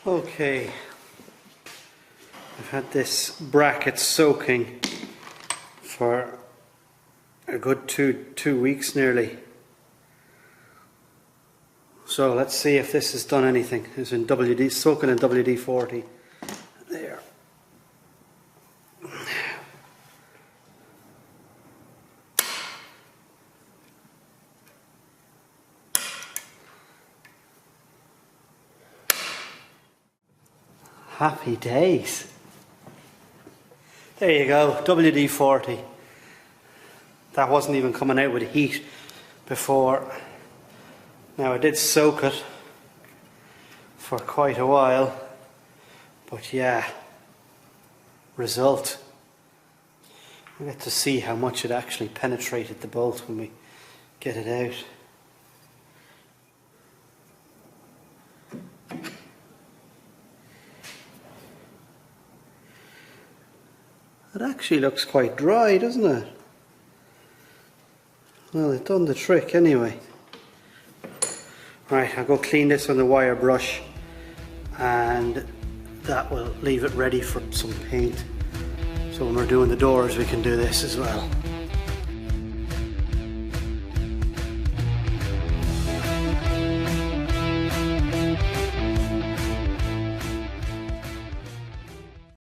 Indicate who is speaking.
Speaker 1: Okay, I've had this bracket soaking for a good two weeks nearly. So let's see if this has done anything. It's in WD, soaking in WD-40. There. Happy days. There you go, WD-40. That wasn't even coming out with heat before. Now I did soak it for quite a while, but yeah, result. We'll get to see how much it actually penetrated the bolt when we get it out. It actually looks quite dry, doesn't it? Well, it's done the trick anyway. Right, I'll go clean this on the wire brush and that will leave it ready for some paint. So when we're doing the doors we can do this as well.